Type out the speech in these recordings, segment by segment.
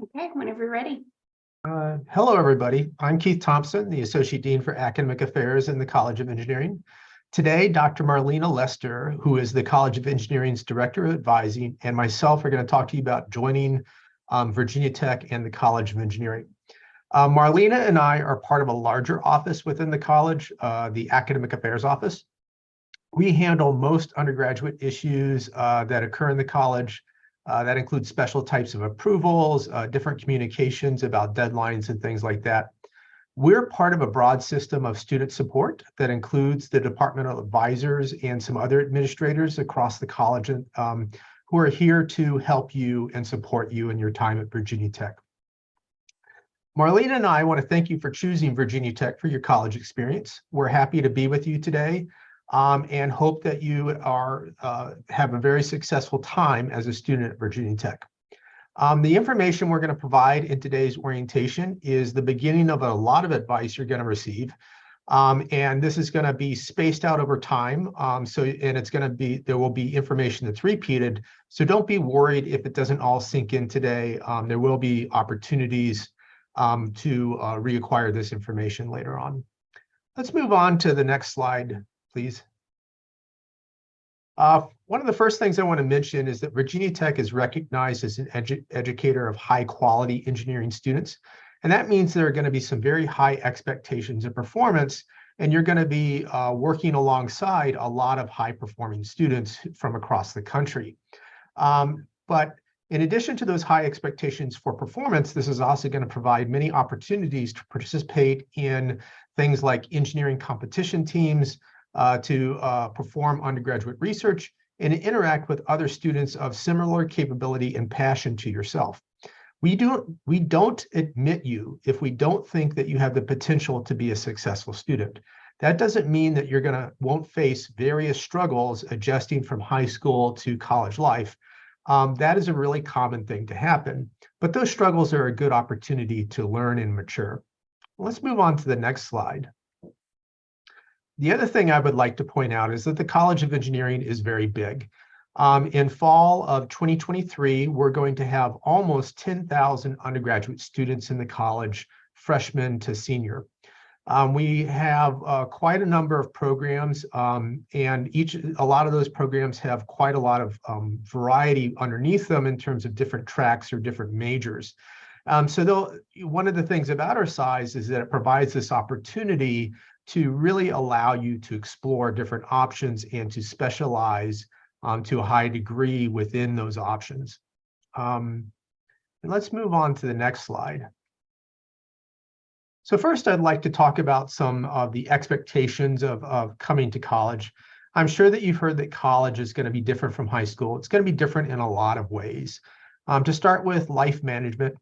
Okay, whenever you're ready. Hello, everybody. I'm Keith Thompson, the Associate Dean for Academic Affairs in the College of Engineering. Today, Dr. Marlena Lester, who is the College of Engineering's Director of Advising, and myself are going to talk to you about joining Virginia Tech and the College of Engineering. Marlena and I are part of a larger office within the college, the Academic Affairs Office. We handle most undergraduate issues that occur in the college. That includes special types of approvals, different communications about deadlines and things like that. We're part of a broad system of student support that includes the departmental advisors and some other administrators across the college who are here to help you and support you in your time at Virginia Tech. Marlena and I want to thank you for choosing Virginia Tech for your college experience. We're happy to be with you today and hope that you have a very successful time as a student at Virginia Tech. The information we're going to provide in today's orientation is the beginning of a lot of advice you're going to receive. And this is going to be spaced out over time. There will be information that's repeated. So don't be worried if it doesn't all sink in today. There will be opportunities to reacquire this information later on. Let's move on to the next slide, please. One of the first things I want to mention is that Virginia Tech is recognized as an educator of high quality engineering students. And that means there are going to be some very high expectations of performance, and you're going to be working alongside a lot of high performing students from across the country. But in addition to those high expectations for performance, this is also going to provide many opportunities to participate in things like engineering competition teams, to perform undergraduate research, and interact with other students of similar capability and passion to yourself. We don't admit you if we don't think that you have the potential to be a successful student. That doesn't mean that won't face various struggles adjusting from high school to college life. That is a really common thing to happen, but those struggles are a good opportunity to learn and mature. Let's move on to the next slide. The other thing I would like to point out is that the College of Engineering is very big. In fall of 2023, we're going to have almost 10,000 undergraduate students in the college, freshman to senior. We have quite a number of programs, and a lot of those programs have quite a lot of variety underneath them in terms of different tracks or different majors. One of the things about our size is that it provides this opportunity to really allow you to explore different options and to specialize to a high degree within those options. And let's move on to the next slide. So first, I'd like to talk about some of the expectations of coming to college. I'm sure that you've heard that college is going to be different from high school. It's going to be different in a lot of ways. To start with, life management.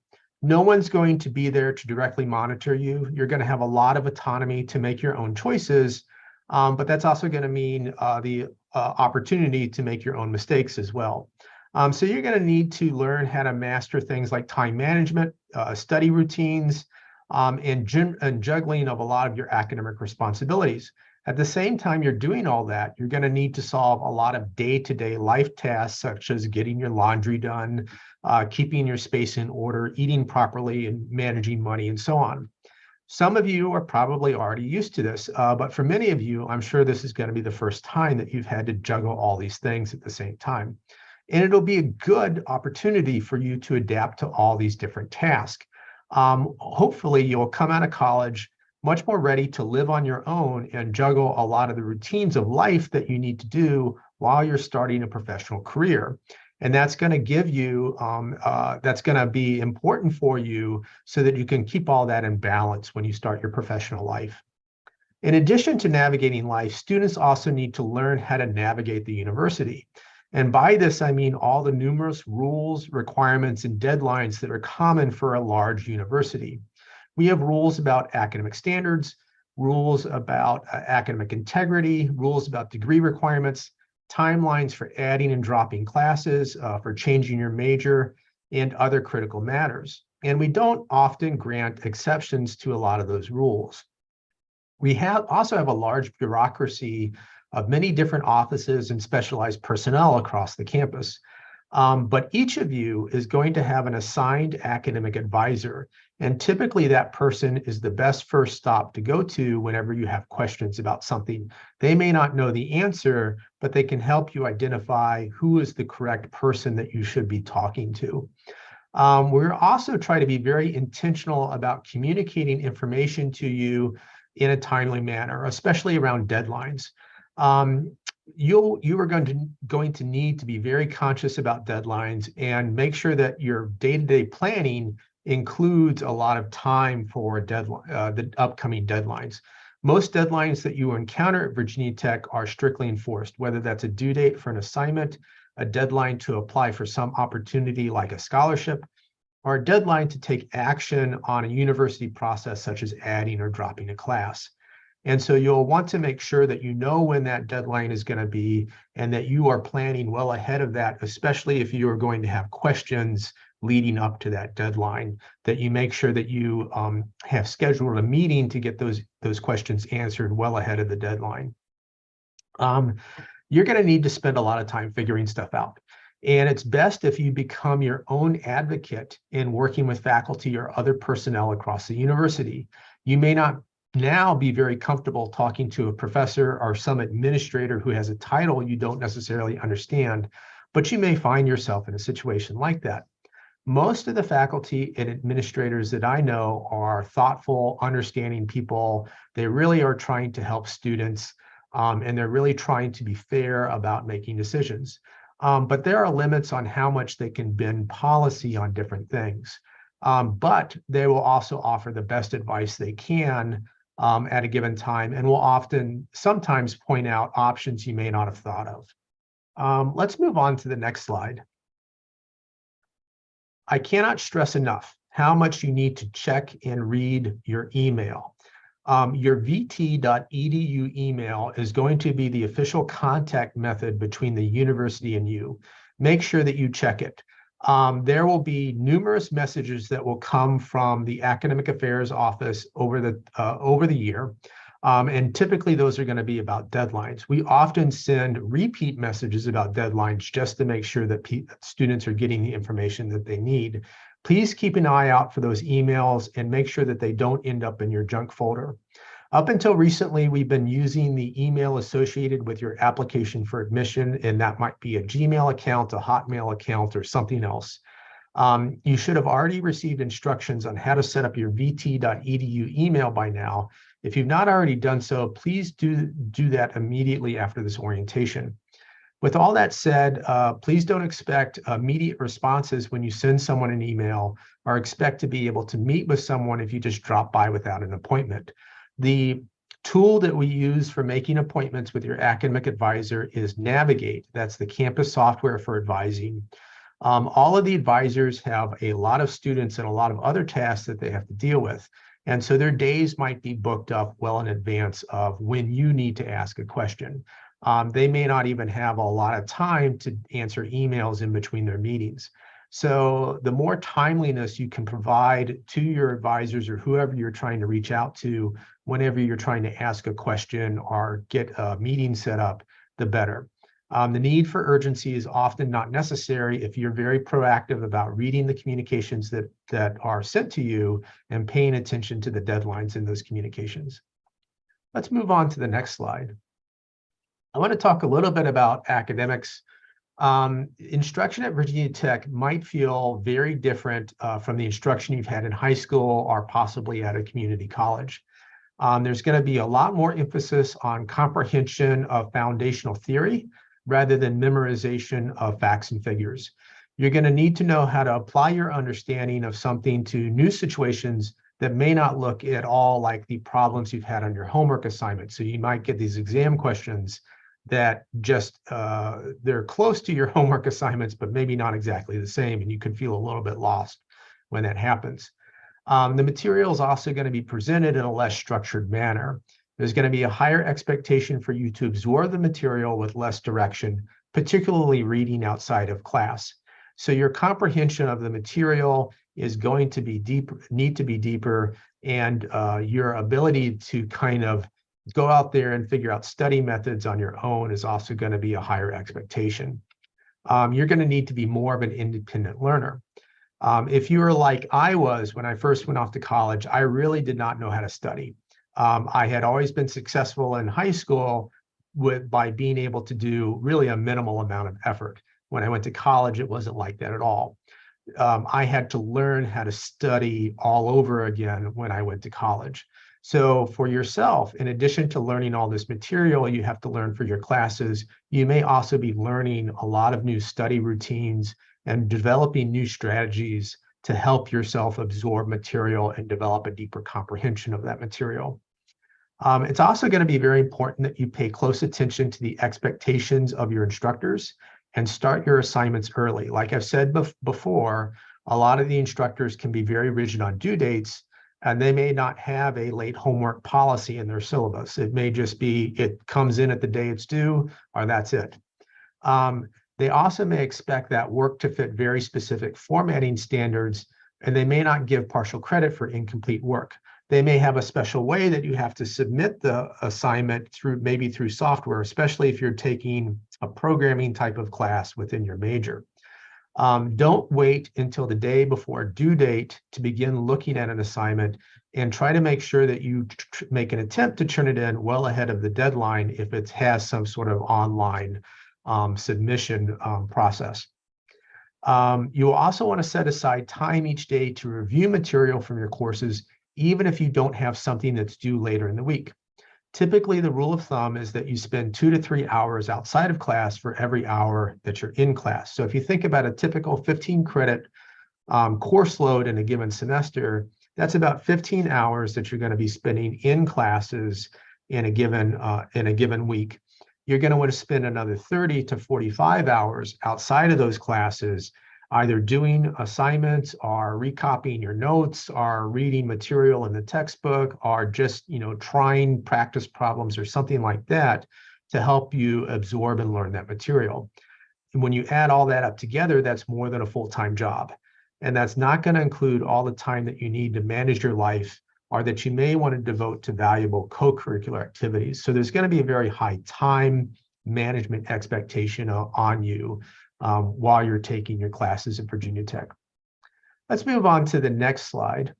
No one's going to be there to directly monitor you. You're going to have a lot of autonomy to make your own choices, but that's also going to mean the opportunity to make your own mistakes as well. So you're going to need to learn how to master things like time management, study routines, and juggling of a lot of your academic responsibilities. At the same time you're doing all that, you're going to need to solve a lot of day-to-day life tasks, such as getting your laundry done, keeping your space in order, eating properly, and managing money, and so on. Some of you are probably already used to this, but for many of you, I'm sure this is going to be the first time that you've had to juggle all these things at the same time. And it'll be a good opportunity for you to adapt to all these different tasks. Hopefully, you'll come out of college much more ready to live on your own and juggle a lot of the routines of life that you need to do while you're starting a professional career. And that's going to give you, that's going to be important for you so that you can keep all that in balance when you start your professional life. In addition to navigating life, students also need to learn how to navigate the university. And by this, I mean all the numerous rules, requirements, and deadlines that are common for a large university. We have rules about academic standards, rules about academic integrity, rules about degree requirements, timelines for adding and dropping classes, for changing your major, and other critical matters. And we don't often grant exceptions to a lot of those rules. We also have a large bureaucracy of many different offices and specialized personnel across the campus. But each of you is going to have an assigned academic advisor. And typically that person is the best first stop to go to whenever you have questions about something. They may not know the answer, but they can help you identify who is the correct person that you should be talking to. We're also trying to be very intentional about communicating information to you in a timely manner, especially around deadlines. You are going to need to be very conscious about deadlines and make sure that your day-to-day planning includes a lot of time for the upcoming deadlines. Most deadlines that you encounter at Virginia Tech are strictly enforced, whether that's a due date for an assignment, a deadline to apply for some opportunity like a scholarship, or a deadline to take action on a university process such as adding or dropping a class. And so you'll want to make sure that you know when that deadline is going to be and that you are planning well ahead of that, especially if you are going to have questions leading up to that deadline, that you make sure that you have scheduled a meeting to get those questions answered well ahead of the deadline. You're going to need to spend a lot of time figuring stuff out. And it's best if you become your own advocate in working with faculty or other personnel across the university. You may not now be very comfortable talking to a professor or some administrator who has a title you don't necessarily understand, but you may find yourself in a situation like that. Most of the faculty and administrators that I know are thoughtful, understanding people. They really are trying to help students, and they're really trying to be fair about making decisions. But there are limits on how much they can bend policy on different things. But they will also offer the best advice they can at a given time, and will sometimes point out options you may not have thought of. Let's move on to the next slide. I cannot stress enough how much you need to check and read your email. Your vt.edu email is going to be the official contact method between the university and you. Make sure that you check it. There will be numerous messages that will come from the Academic Affairs Office over the year. And typically those are going to be about deadlines. We often send repeat messages about deadlines just to make sure that students are getting the information that they need. Please keep an eye out for those emails and make sure that they don't end up in your junk folder. Up until recently, we've been using the email associated with your application for admission, and that might be a Gmail account, a Hotmail account, or something else. You should have already received instructions on how to set up your vt.edu email by now. If you've not already done so, please do that immediately after this orientation. With all that said, please don't expect immediate responses when you send someone an email, or expect to be able to meet with someone if you just drop by without an appointment. The tool that we use for making appointments with your academic advisor is Navigate. That's the campus software for advising. All of the advisors have a lot of students and a lot of other tasks that they have to deal with. And so their days might be booked up well in advance of when you need to ask a question. They may not even have a lot of time to answer emails in between their meetings. So the more timeliness you can provide to your advisors or whoever you're trying to reach out to whenever you're trying to ask a question or get a meeting set up, the better. The need for urgency is often not necessary if you're very proactive about reading the communications that are sent to you and paying attention to the deadlines in those communications. Let's move on to the next slide. I want to talk a little bit about academics. Instruction at Virginia Tech might feel very different from the instruction you've had in high school or possibly at a community college. There's going to be a lot more emphasis on comprehension of foundational theory rather than memorization of facts and figures. You're going to need to know how to apply your understanding of something to new situations that may not look at all like the problems you've had on your homework assignment. So you might get these exam questions that just, they're close to your homework assignments, but maybe not exactly the same, and you can feel a little bit lost when that happens. The material is also going to be presented in a less structured manner. There's going to be a higher expectation for you to absorb the material with less direction, particularly reading outside of class. So your comprehension of the material is going to be need to be deeper, and your ability to kind of go out there and figure out study methods on your own is also going to be a higher expectation. you're going to need to be more of an independent learner. If you were like I was when I first went off to college, I really did not know how to study. I had always been successful in high school by being able to do really a minimal amount of effort. When I went to college, it wasn't like that at all. I had to learn how to study all over again when I went to college. So for yourself, in addition to learning all this material you have to learn for your classes, you may also be learning a lot of new study routines and developing new strategies to help yourself absorb material and develop a deeper comprehension of that material. It's also going to be very important that you pay close attention to the expectations of your instructors and start your assignments early. Like I've said before, a lot of the instructors can be very rigid on due dates, and they may not have a late homework policy in their syllabus. It may just be it comes in at the day it's due, or that's it. They also may expect that work to fit very specific formatting standards, and they may not give partial credit for incomplete work. They may have a special way that you have to submit the assignment maybe through software, especially if you're taking a programming type of class within your major. Don't wait until the day before due date to begin looking at an assignment, and try to make sure that you make an attempt to turn it in well ahead of the deadline if it has some sort of online submission process. You will also want to set aside time each day to review material from your courses, even if you don't have something that's due later in the week. Typically, the rule of thumb is that you spend 2 to 3 hours outside of class for every hour that you're in class. So if you think about a typical 15 credit course load in a given semester, that's about 15 hours that you're going to be spending in classes in a given week. You're going to want to spend another 30 to 45 hours outside of those classes, either doing assignments or recopying your notes or reading material in the textbook or just, trying practice problems or something like that to help you absorb and learn that material. And when you add all that up together, that's more than a full-time job. And that's not going to include all the time that you need to manage your life or that you may want to devote to valuable co-curricular activities. So there's going to be a very high time management expectation on you while you're taking your classes at Virginia Tech. Let's move on to the next slide.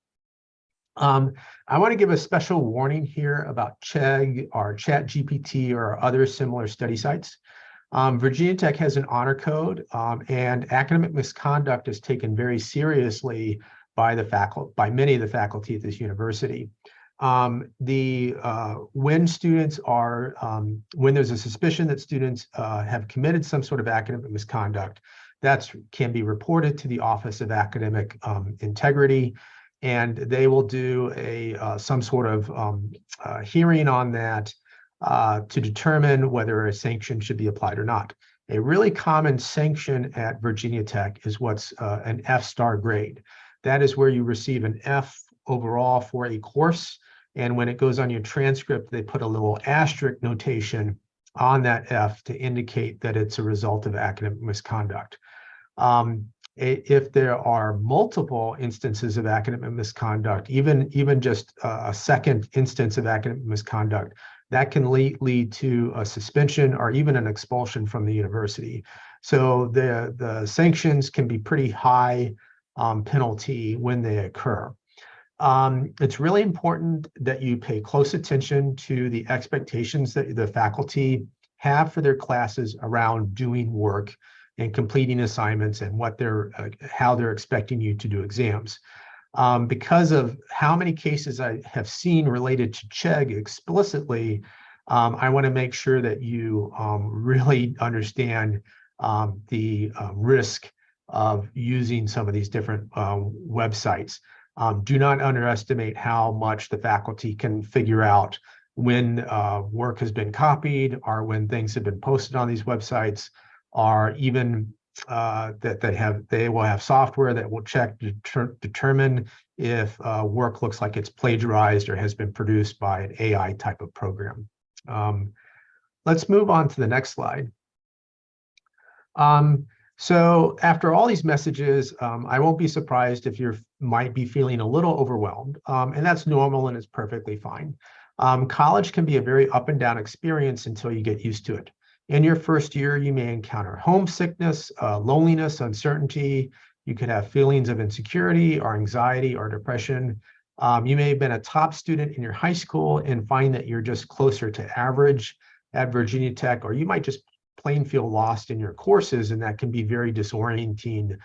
I want to give a special warning here about Chegg or ChatGPT or other similar study sites. Virginia Tech has an honor code, and academic misconduct is taken very seriously by many of the faculty at this university. When there's a suspicion that students have committed some sort of academic misconduct, that can be reported to the Office of Academic Integrity, and they will do some sort of hearing on that to determine whether a sanction should be applied or not. A really common sanction at Virginia Tech is what's an F-star grade. That is where you receive an F overall for a course. And when it goes on your transcript, they put a little asterisk notation on that F to indicate that it's a result of academic misconduct. If there are multiple instances of academic misconduct, even just a second instance of academic misconduct, that can lead to a suspension or even an expulsion from the university. So the sanctions can be pretty high penalty when they occur. It's really important that you pay close attention to the expectations that the faculty have for their classes around doing work and completing assignments and how they're expecting you to do exams. Because of how many cases I have seen related to Chegg explicitly, I want to make sure that you really understand the risk of using some of these different websites. Do not underestimate how much the faculty can figure out when work has been copied or when things have been posted on these websites, or even that they will have software that will check to determine if work looks like it's plagiarized or has been produced by an AI type of program. Let's move on to the next slide. So after all these messages, I won't be surprised if you might be feeling a little overwhelmed, and that's normal and it's perfectly fine. College can be a very up and down experience until you get used to it. In your first year, you may encounter homesickness, loneliness, uncertainty. You could have feelings of insecurity or anxiety or depression. You may have been a top student in your high school and find that you're just closer to average at Virginia Tech, or you might just plain feel lost in your courses, and that can be very disorienting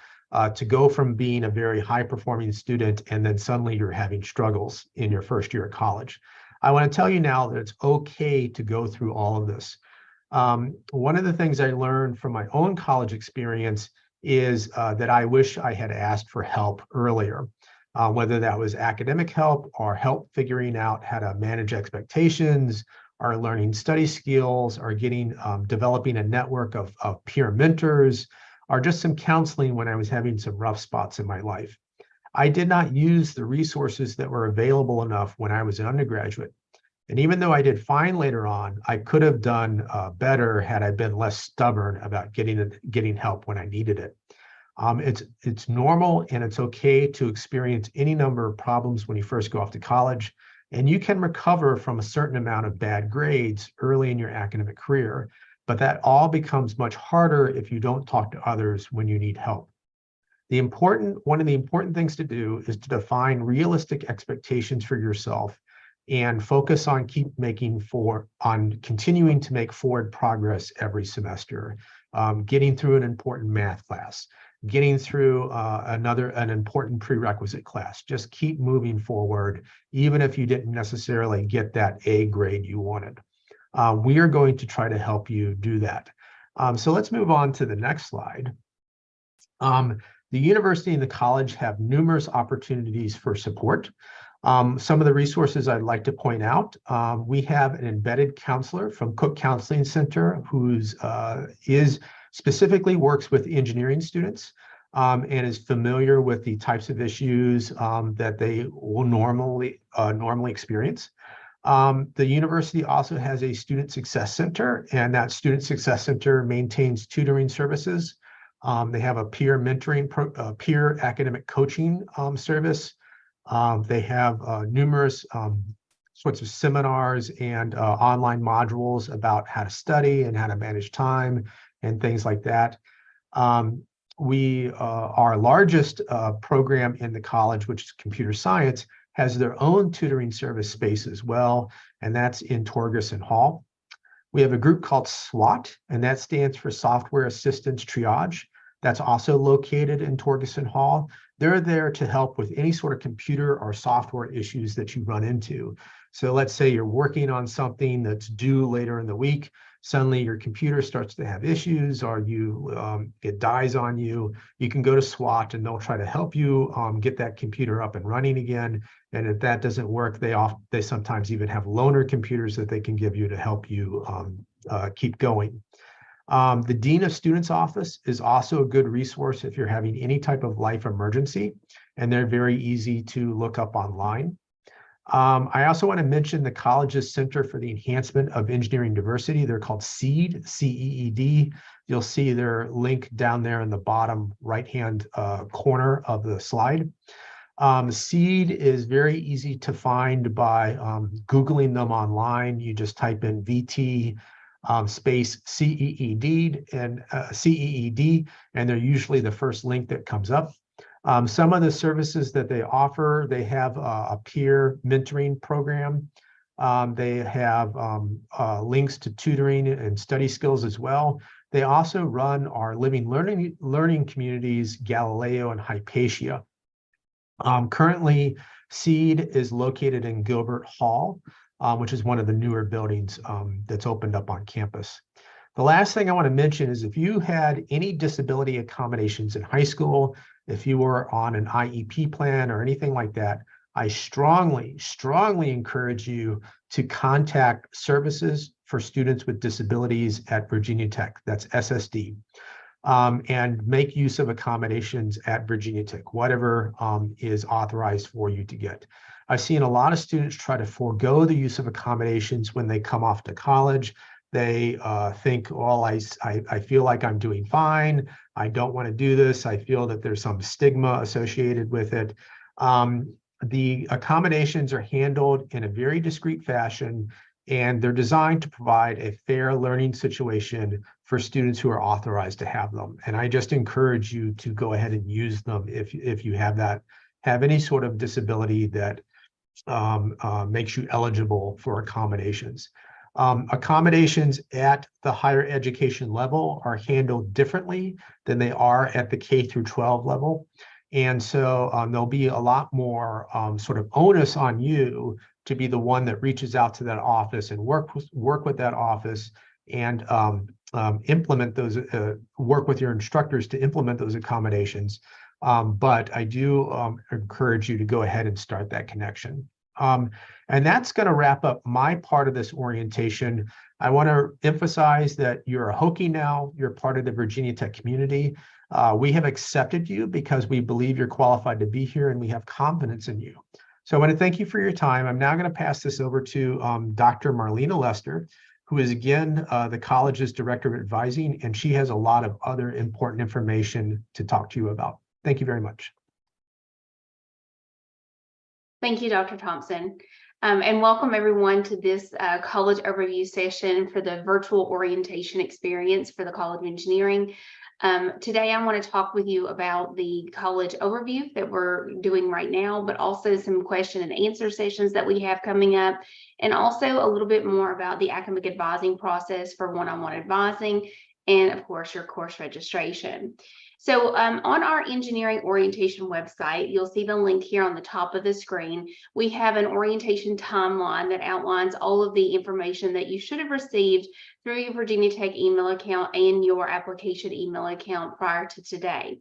to go from being a very high-performing student and then suddenly you're having struggles in your first year of college. I want to tell you now that it's okay to go through all of this. One of the things I learned from my own college experience is that I wish I had asked for help earlier, whether that was academic help or help figuring out how to manage expectations, or learning study skills, or developing a network of peer mentors, or just some counseling when I was having some rough spots in my life. I did not use the resources that were available enough when I was an undergraduate. And even though I did fine later on, I could have done better had I been less stubborn about getting help when I needed it. It's normal and it's okay to experience any number of problems when you first go off to college, and you can recover from a certain amount of bad grades early in your academic career, but that all becomes much harder if you don't talk to others when you need help. One of the important things to do is to define realistic expectations for yourself and focus on continuing to make forward progress every semester, getting through an important math class, getting through an important prerequisite class. Just keep moving forward, even if you didn't necessarily get that A grade you wanted. We are going to try to help you do that. So let's move on to the next slide. The university and the college have numerous opportunities for support. Some of the resources I'd like to point out, we have an embedded counselor from Cook Counseling Center who specifically works with engineering students and is familiar with the types of issues that they will normally experience. The university also has a student success center, and that student success center maintains tutoring services. They have a peer mentoring, peer academic coaching service. They have numerous sorts of seminars and online modules about how to study and how to manage time and things like that. Our largest program in the college, which is computer science, has their own tutoring service space as well, and that's in Torgerson Hall. We have a group called SWAT, and that stands for Software Assistance Triage. That's also located in Torgerson Hall. They're there to help with any sort of computer or software issues that you run into. So let's say you're working on something that's due later in the week. Suddenly your computer starts to have issues, or it dies on you. You can go to SWAT and they'll try to help you get that computer up and running again. And if that doesn't work, they sometimes even have loaner computers that they can give you to help you keep going. The Dean of Students office is also a good resource if you're having any type of life emergency, and they're very easy to look up online. I also want to mention the college's Center for the Enhancement of Engineering Diversity. They're called CEED, C-E-E-D. You'll see their link down there in the bottom right-hand corner of the slide. CEED is very easy to find by Googling them online. You just type in VT space CEED and CEED, and they're usually the first link that comes up. Some of the services that they offer, they have a peer mentoring program. They have links to tutoring and study skills as well. They also run our living learning communities, Galileo and Hypatia. Currently, CEED is located in Gilbert Hall, which is one of the newer buildings that's opened up on campus. The last thing I want to mention is if you had any disability accommodations in high school, if you were on an IEP plan or anything like that, I strongly, strongly encourage you to contact Services for Students with Disabilities at Virginia Tech, that's SSD, and make use of accommodations at Virginia Tech, whatever is authorized for you to get. I've seen a lot of students try to forego the use of accommodations when they come off to college. They think, well, I feel like I'm doing fine. I don't want to do this. I feel that there's some stigma associated with it. The accommodations are handled in a very discreet fashion, and they're designed to provide a fair learning situation for students who are authorized to have them. And I just encourage you to go ahead and use them if you have any sort of disability that makes you eligible for accommodations. Accommodations at the higher education level are handled differently than they are at the K through 12 level. And so there'll be a lot more sort of onus on you to be the one that reaches out to that office and work with that office and implement those, work with your instructors to implement those accommodations. But I do encourage you to go ahead and start that connection. And that's going to wrap up my part of this orientation. I want to emphasize that you're a Hokie now, you're part of the Virginia Tech community. We have accepted you because we believe you're qualified to be here and we have confidence in you. So I want to thank you for your time. I'm now going to pass this over to Dr. Marlena Lester, who is again the college's Director of Advising, and she has a lot of other important information to talk to you about. Thank you very much. Thank you, Dr. Thompson. And welcome everyone to this college overview session for the virtual orientation experience for the College of Engineering. Today, I want to talk with you about the college overview that we're doing right now, but also some question and answer sessions that we have coming up, and also a little bit more about the academic advising process for one-on-one advising, and of course, your course registration. So on our engineering orientation website, you'll see the link here on the top of the screen. We have an orientation timeline that outlines all of the information that you should have received through your Virginia Tech email account and your application email account prior to today.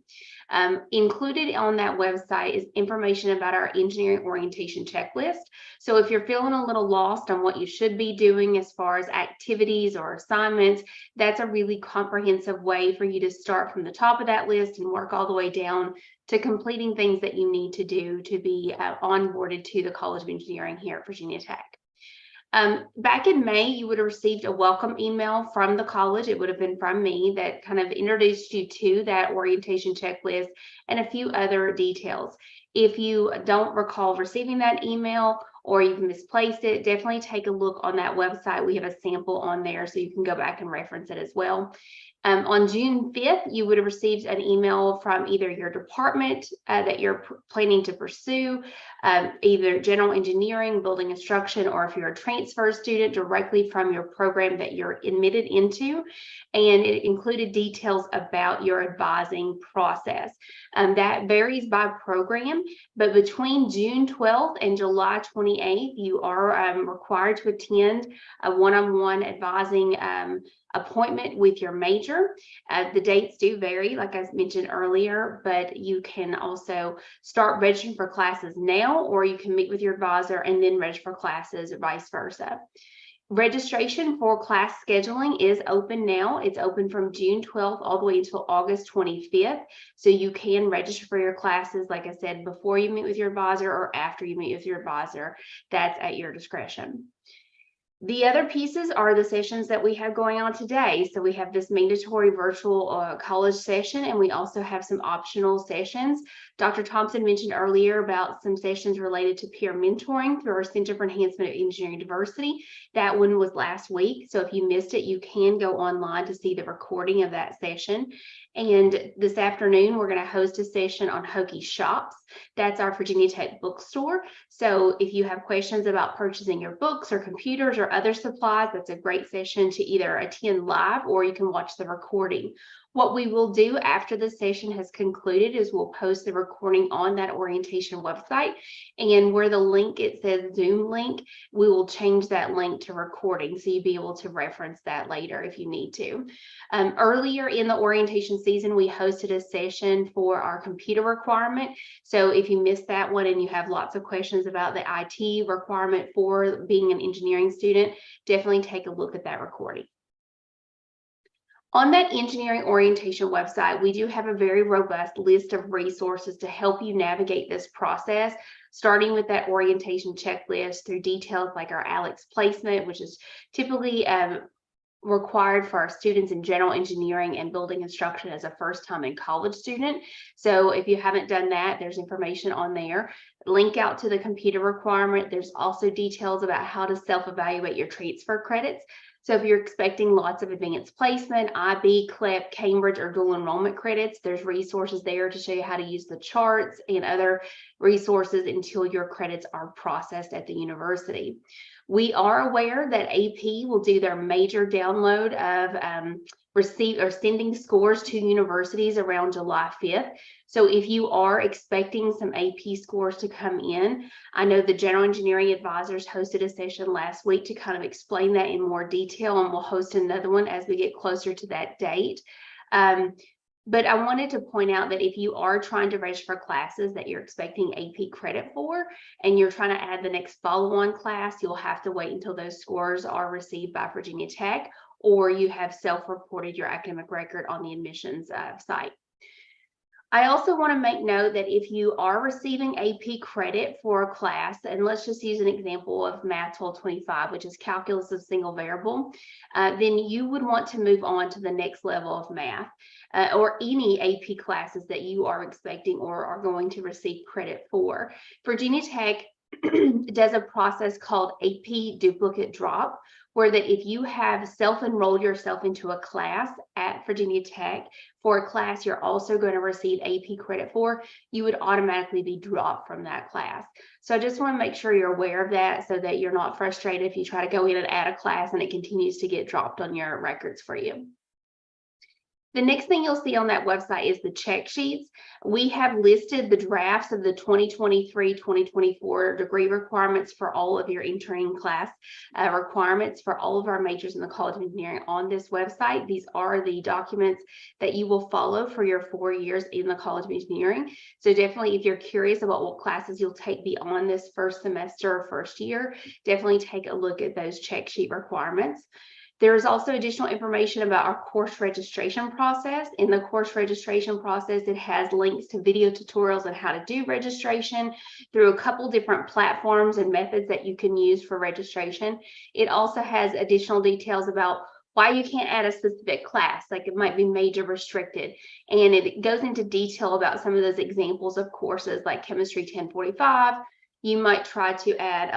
Included on that website is information about our engineering orientation checklist. So if you're feeling a little lost on what you should be doing as far as activities or assignments, that's a really comprehensive way for you to start from the top of that list and work all the way down to completing things that you need to do to be onboarded to the College of Engineering here at Virginia Tech. Back in May, you would have received a welcome email from the college. It would have been from me that kind of introduced you to that orientation checklist and a few other details. If you don't recall receiving that email or you've misplaced it, definitely take a look on that website. We have a sample on there so you can go back and reference it as well. On June 5th, you would have received an email from either your department that you're planning to pursue, either general engineering, building instruction, or if you're a transfer student, directly from your program that you're admitted into. And it included details about your advising process. That varies by program, but between June 12th and July 28th, you are required to attend a one-on-one advising appointment with your major. The dates do vary, like I mentioned earlier, but you can also start registering for classes now, or you can meet with your advisor and then register for classes, or vice versa. Registration for class scheduling is open now. It's open from June 12th all the way until August 25th. So you can register for your classes, like I said, before you meet with your advisor or after you meet with your advisor. That's at your discretion. The other pieces are the sessions that we have going on today. So we have this mandatory virtual college session, and we also have some optional sessions. Dr. Thompson mentioned earlier about some sessions related to peer mentoring through our Center for Enhancement of Engineering Diversity. That one was last week. So if you missed it, you can go online to see the recording of that session. And this afternoon, we're going to host a session on Hokie Shops. That's our Virginia Tech bookstore. So if you have questions about purchasing your books or computers or other supplies, that's a great session to either attend live or you can watch the recording. What we will do after the session has concluded is we'll post the recording on that orientation website, and where the link, it says Zoom link, we will change that link to recording so you'll be able to reference that later if you need to. Earlier in the orientation season, we hosted a session for our computer requirement. So if you missed that one and you have lots of questions about the IT requirement for being an engineering student, definitely take a look at that recording. On that engineering orientation website, we do have a very robust list of resources to help you navigate this process, starting with that orientation checklist through details like our ALEKS placement, which is typically required for our students in general engineering and building construction as a first-time in college student. So if you haven't done that, there's information on there. Link out to the computer requirement. There's also details about how to self-evaluate your transfer credits. So if you're expecting lots of advanced placement, IB, CLEP, Cambridge, or dual enrollment credits, there's resources there to show you how to use the charts and other resources until your credits are processed at the university. We are aware that AP will do their major download of sending scores to universities around July 5th. So if you are expecting some AP scores to come in, I know the general engineering advisors hosted a session last week to kind of explain that in more detail, and we'll host another one as we get closer to that date. But I wanted to point out that if you are trying to register for classes that you're expecting AP credit for, and you're trying to add the next follow-on class, you'll have to wait until those scores are received by Virginia Tech, or you have self-reported your academic record on the admissions site. I also want to make note that if you are receiving AP credit for a class, and let's just use an example of Math 1225, which is calculus of single variable, then you would want to move on to the next level of math or any AP classes that you are expecting or are going to receive credit for. Virginia Tech does a process called AP duplicate drop, where that if you have self-enrolled yourself into a class at Virginia Tech for a class you're also going to receive AP credit for, you would automatically be dropped from that class. So I just want to make sure you're aware of that so that you're not frustrated if you try to go in and add a class and it continues to get dropped on your records for you. The next thing you'll see on that website is the check sheets. We have listed the drafts of the 2023-2024 degree requirements for all of your entering class requirements for all of our majors in the College of Engineering on this website. These are the documents that you will follow for your 4 years in the College of Engineering. So definitely, if you're curious about what classes you'll take beyond this first semester or first year, definitely take a look at those check sheet requirements. There is also additional information about our course registration process. In the course registration process, it has links to video tutorials on how to do registration through a couple different platforms and methods that you can use for registration. It also has additional details about why you can't add a specific class, like it might be major restricted. And it goes into detail about some of those examples of courses like Chemistry 1045. You might try to add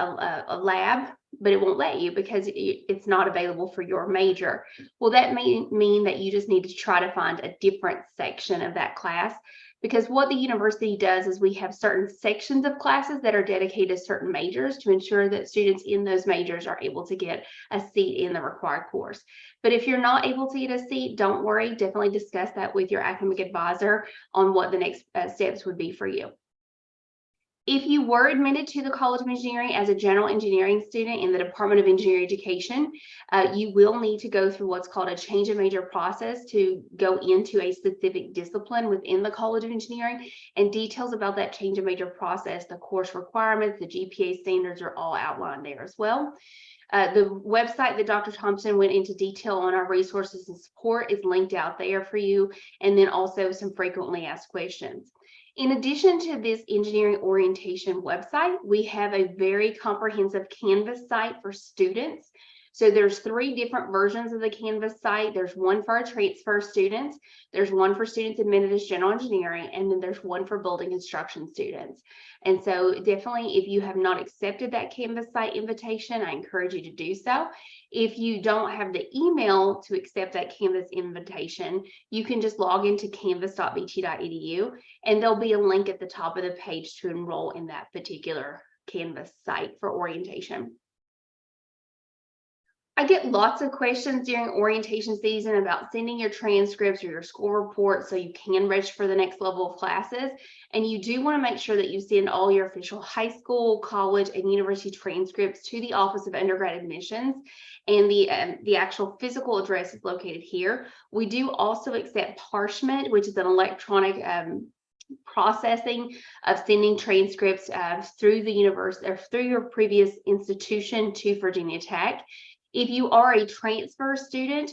a lab, but it won't let you because it's not available for your major. Well, that may mean that you just need to try to find a different section of that class, because what the university does is we have certain sections of classes that are dedicated to certain majors to ensure that students in those majors are able to get a seat in the required course. But if you're not able to get a seat, don't worry, definitely discuss that with your academic advisor on what the next steps would be for you. If you were admitted to the College of Engineering as a general engineering student in the Department of Engineering Education, you will need to go through what's called a change of major process to go into a specific discipline within the College of Engineering, and details about that change of major process, the course requirements, the GPA standards are all outlined there as well. The website that Dr. Thompson went into detail on our resources and support is linked out there for you, and then also some frequently asked questions. In addition to this engineering orientation website, we have a very comprehensive Canvas site for students. So there's 3 different versions of the Canvas site. There's one for our transfer students, there's one for students admitted as general engineering, and then there's one for building construction students. And so definitely, if you have not accepted that Canvas site invitation, I encourage you to do so. If you don't have the email to accept that Canvas invitation, you can just log into canvas.vt.edu, and there'll be a link at the top of the page to enroll in that particular Canvas site for orientation. I get lots of questions during orientation season about sending your transcripts or your score reports so you can register for the next level of classes. And you do want to make sure that you send all your official high school, college, and university transcripts to the Office of Undergrad Admissions. And the actual physical address is located here. We do also accept Parchment, which is an electronic processing of sending transcripts through the university or through your previous institution to Virginia Tech. If you are a transfer student,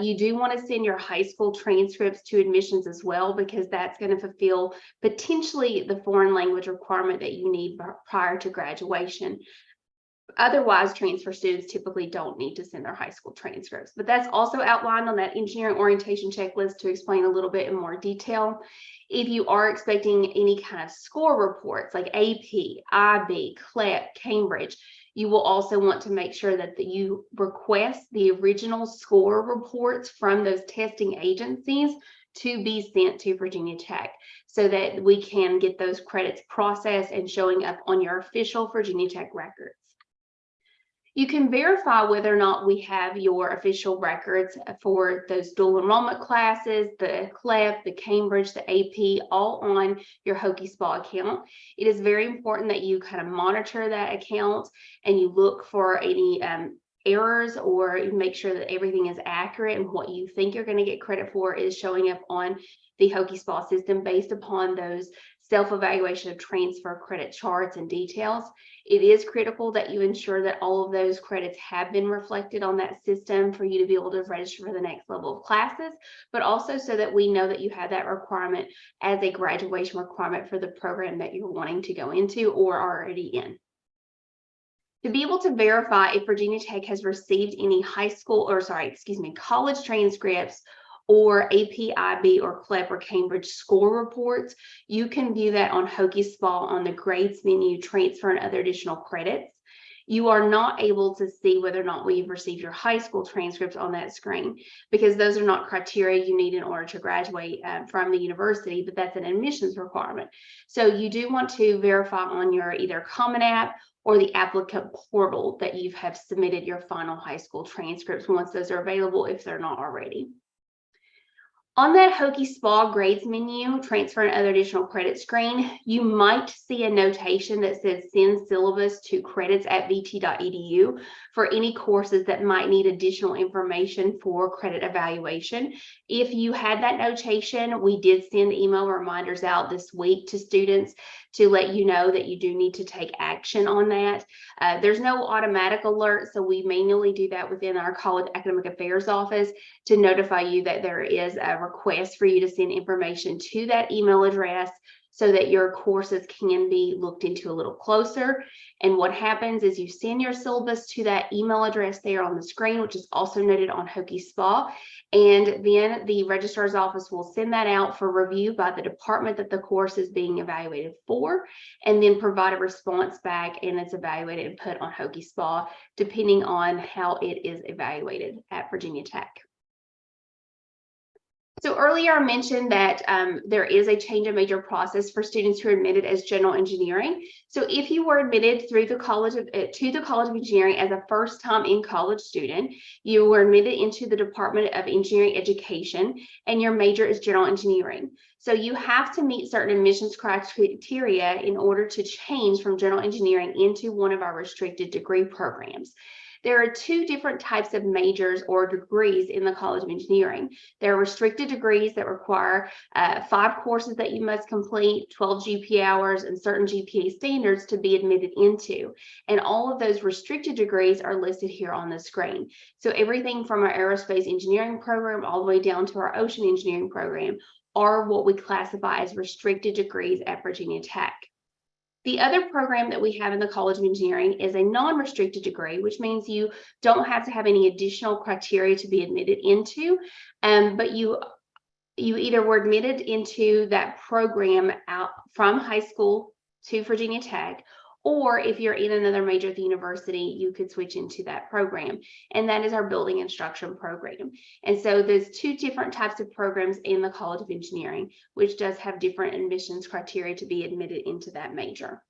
you do want to send your high school transcripts to admissions as well, because that's going to fulfill potentially the foreign language requirement that you need prior to graduation. Otherwise, transfer students typically don't need to send their high school transcripts, but that's also outlined on that engineering orientation checklist to explain a little bit in more detail. If you are expecting any kind of score reports like AP, IB, CLEP, Cambridge, you will also want to make sure that you request the original score reports from those testing agencies to be sent to Virginia Tech so that we can get those credits processed and showing up on your official Virginia Tech records. You can verify whether or not we have your official records for those dual enrollment classes, the CLEP, the Cambridge, the AP, all on your Hokie-SPA account. It is very important that you kind of monitor that account and you look for any errors, or make sure that everything is accurate and what you think you're going to get credit for is showing up on the Hokie-SPA system based upon those self-evaluation of transfer credit charts and details. It is critical that you ensure that all of those credits have been reflected on that system for you to be able to register for the next level of classes, but also so that we know that you have that requirement as a graduation requirement for the program that you're wanting to go into or are already in. To be able to verify if Virginia Tech has received any college transcripts or AP, IB, or CLEP or Cambridge score reports, you can view that on Hokie-SPA on the grades menu, transfer and other additional credits. You are not able to see whether or not we've received your high school transcripts on that screen because those are not criteria you need in order to graduate from the university, but that's an admissions requirement. So you do want to verify on your either Common App or the applicant portal that you have submitted your final high school transcripts once those are available if they're not already. On that Hokie-SPA grades menu, transfer and other additional credit screen, you might see a notation that says send syllabus to credits@vt.edu for any courses that might need additional information for credit evaluation. If you had that notation, we did send email reminders out this week to students to let you know that you do need to take action on that. There's no automatic alert, so we manually do that within our College Academic Affairs office to notify you that there is a request for you to send information to that email address so that your courses can be looked into a little closer. And what happens is you send your syllabus to that email address there on the screen, which is also noted on Hokie-SPA. And then the registrar's office will send that out for review by the department that the course is being evaluated for, and then provide a response back, and it's evaluated and put on Hokie-SPA, depending on how it is evaluated at Virginia Tech. So earlier I mentioned that there is a change of major process for students who are admitted as general engineering. So if you were admitted through the College of Engineering as a first-time in-college student, you were admitted into the Department of Engineering Education, and your major is general engineering. So you have to meet certain admissions criteria in order to change from general engineering into one of our restricted degree programs. There are two different types of majors or degrees in the College of Engineering. There are restricted degrees that require 5 courses that you must complete, 12 GPA hours, and certain GPA standards to be admitted into. And all of those restricted degrees are listed here on the screen. So everything from our aerospace engineering program all the way down to our ocean engineering program are what we classify as restricted degrees at Virginia Tech. The other program that we have in the College of Engineering is a non-restricted degree, which means you don't have to have any additional criteria to be admitted into, but you either were admitted into that program out from high school to Virginia Tech, or if you're in another major at the university, you could switch into that program. And that is our building instruction program. And so there's 2 different types of programs in the College of Engineering, which does have different admissions criteria to be admitted into that major.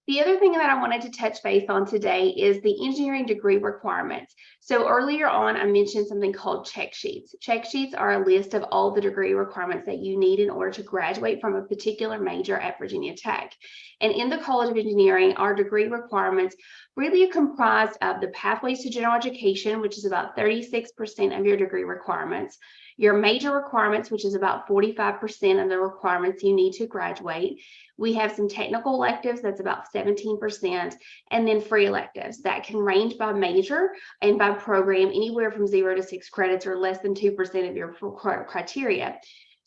The other thing that I wanted to touch base on today is the engineering degree requirements. So earlier on, I mentioned something called check sheets. Check sheets are a list of all the degree requirements that you need in order to graduate from a particular major at Virginia Tech. And in the College of Engineering, our degree requirements really are comprised of the pathways to general education, which is about 36% of your degree requirements, your major requirements, which is about 45% of the requirements you need to graduate. We have some technical electives, that's about 17%, and then free electives that can range by major and by program anywhere from 0 to 6 credits or less than 2% of your criteria.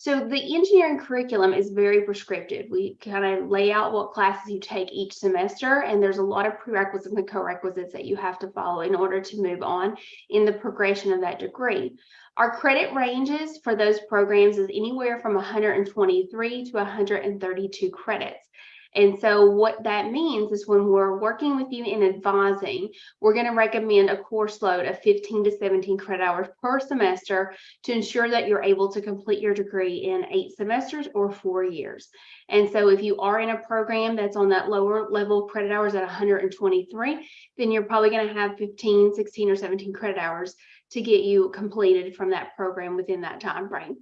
So the engineering curriculum is very prescriptive. We kind of lay out what classes you take each semester, and there's a lot of prerequisites and co-requisites that you have to follow in order to move on in the progression of that degree. Our credit ranges for those programs is anywhere from 123 to 132 credits. And so what that means is when we're working with you in advising, we're going to recommend a course load of 15 to 17 credit hours per semester to ensure that you're able to complete your degree in 8 semesters or 4 years. And so if you are in a program that's on that lower level credit hours at 123, then you're probably going to have 15, 16, or 17 credit hours to get you completed from that program within that time frame.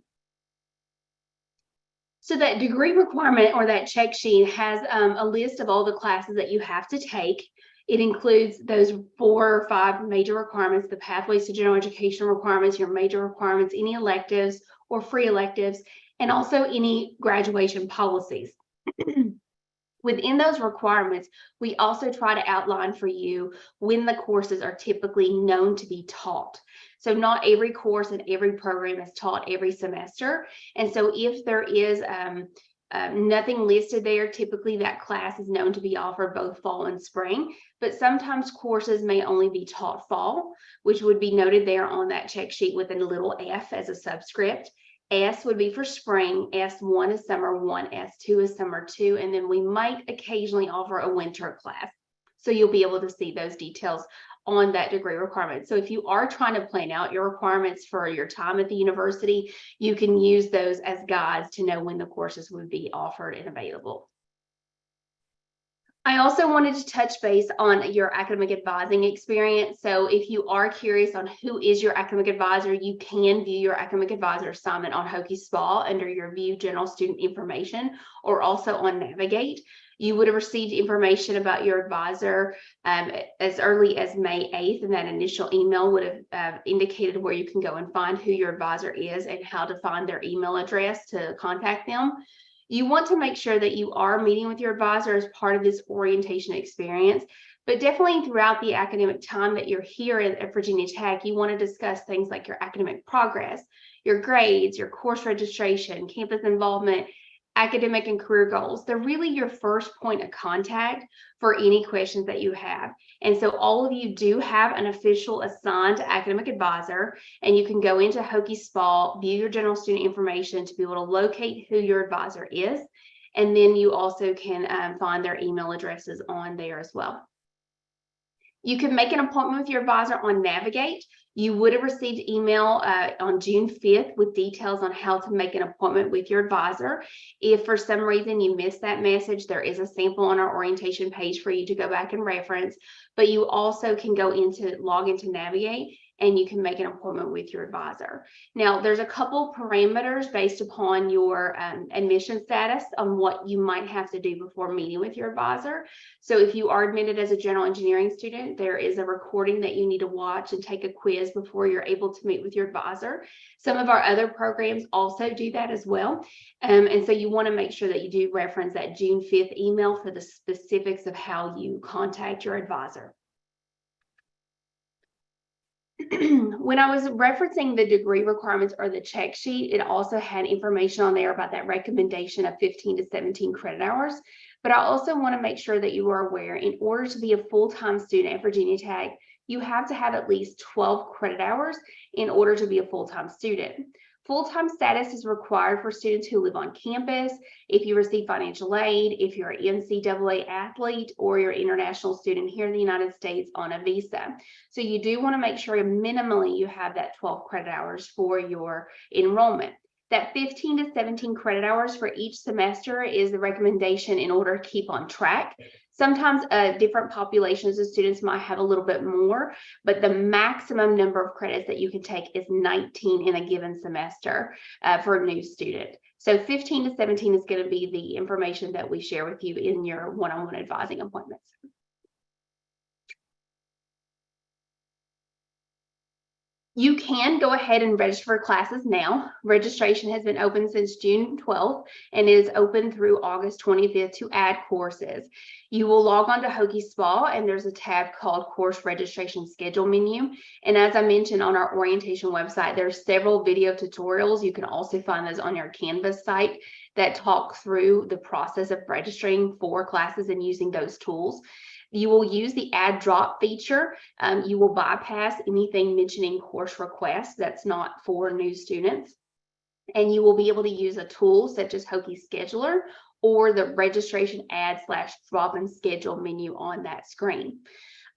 So that degree requirement or that check sheet has a list of all the classes that you have to take. It includes those 4 or 5 major requirements, the pathways to general education requirements, your major requirements, any electives or free electives, and also any graduation policies. Within those requirements, we also try to outline for you when the courses are typically known to be taught. So not every course and every program is taught every semester. And so if there is nothing listed there, typically that class is known to be offered both fall and spring, but sometimes courses may only be taught fall, which would be noted there on that check sheet with a little F as a subscript. S would be for spring, S1 is summer 1, S2 is summer 2, and then we might occasionally offer a winter class. So you'll be able to see those details on that degree requirement. So if you are trying to plan out your requirements for your time at the university, you can use those as guides to know when the courses would be offered and available. I also wanted to touch base on your academic advising experience. So if you are curious on who is your academic advisor, you can view your academic advisor assignment on Hokie SPAL under your View General Student Information, or also on Navigate. You would have received information about your advisor as early as May 8th, and that initial email would have indicated where you can go and find who your advisor is and how to find their email address to contact them. You want to make sure that you are meeting with your advisor as part of this orientation experience, but definitely throughout the academic time that you're here at Virginia Tech, you want to discuss things like your academic progress, your grades, your course registration, campus involvement, academic and career goals. They're really your first point of contact for any questions that you have. And so all of you do have an official assigned academic advisor, and you can go into Hokie SPAL, view your general student information to be able to locate who your advisor is. And then you also can find their email addresses on there as well. You can make an appointment with your advisor on Navigate. You would have received email on June 5th with details on how to make an appointment with your advisor. If for some reason you missed that message, there is a sample on our orientation page for you to go back and reference, but you also can log into Navigate, and you can make an appointment with your advisor. Now, there's a couple parameters based upon your admission status on what you might have to do before meeting with your advisor. So if you are admitted as a general engineering student, there is a recording that you need to watch and take a quiz before you're able to meet with your advisor. Some of our other programs also do that as well. And so you want to make sure that you do reference that June 5th email for the specifics of how you contact your advisor. When I was referencing the degree requirements or the check sheet, it also had information on there about that recommendation of 15 to 17 credit hours. But I also want to make sure that you are aware, in order to be a full-time student at Virginia Tech, you have to have at least 12 credit hours in order to be a full-time student. Full-time status is required for students who live on campus, if you receive financial aid, if you're an NCAA athlete, or you're an international student here in the United States on a visa. So you do want to make sure minimally you have that 12 credit hours for your enrollment. That 15 to 17 credit hours for each semester is the recommendation in order to keep on track. Sometimes different populations of students might have a little bit more, but the maximum number of credits that you can take is 19 in a given semester for a new student. So 15 to 17 is going to be the information that we share with you in your one-on-one advising appointments. You can go ahead and register for classes now. Registration has been open since June 12th and is open through August 25th to add courses. You will log on to Hokie Spa and there's a tab called Course Registration Schedule menu. And as I mentioned on our orientation website, there's several video tutorials. You can also find those on your Canvas site that talk through the process of registering for classes and using those tools. You will use the add drop feature. You will bypass anything mentioning course requests that's not for new students. And you will be able to use a tool such as Hokie Scheduler or the registration add / drop and schedule menu on that screen.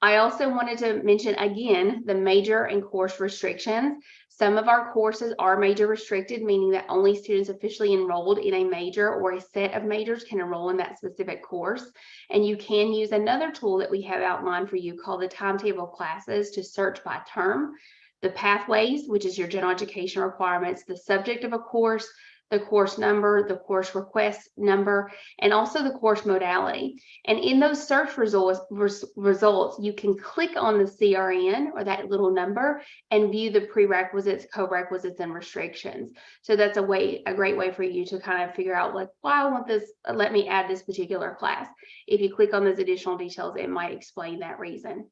I also wanted to mention again the major and course restrictions. Some of our courses are major restricted, meaning that only students officially enrolled in a major or a set of majors can enroll in that specific course. And you can use another tool that we have outlined for you called the timetable classes to search by term, the pathways, which is your general education requirements, the subject of a course, the course number, the course request number, and also the course modality. And in those search results, you can click on the CRN or that little number and view the prerequisites, co-requisites, and restrictions. So that's a great way for you to kind of figure out like, why I want this, let me add this particular class. If you click on those additional details, it might explain that reason.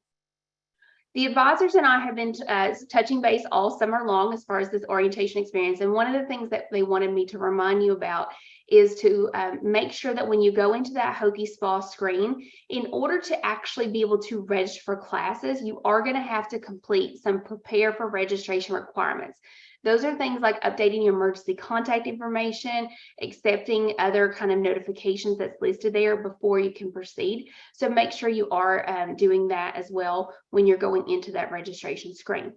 The advisors and I have been touching base all summer long as far as this orientation experience. And one of the things that they wanted me to remind you about is to make sure that when you go into that Hokie Spa screen, in order to actually be able to register for classes, you are going to have to complete some prepare for registration requirements. Those are things like updating your emergency contact information, accepting other kind of notifications that's listed there before you can proceed. So make sure you are doing that as well when you're going into that registration screen.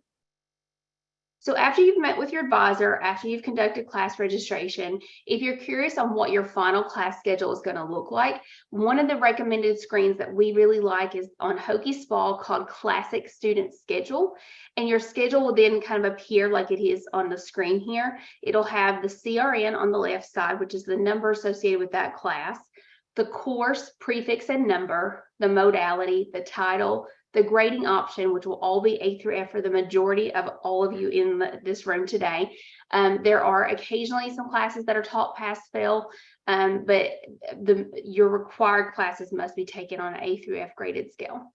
So after you've met with your advisor, after you've conducted class registration, if you're curious on what your final class schedule is going to look like, one of the recommended screens that we really like is on Hokie Spa called Classic Student Schedule. And your schedule will then kind of appear like it is on the screen here. It'll have the CRN on the left side, which is the number associated with that class, the course, prefix and number, the modality, the title, the grading option, which will all be A through F for the majority of all of you in this room today. There are occasionally some classes that are taught pass-fail, but your required classes must be taken on an A through F graded scale.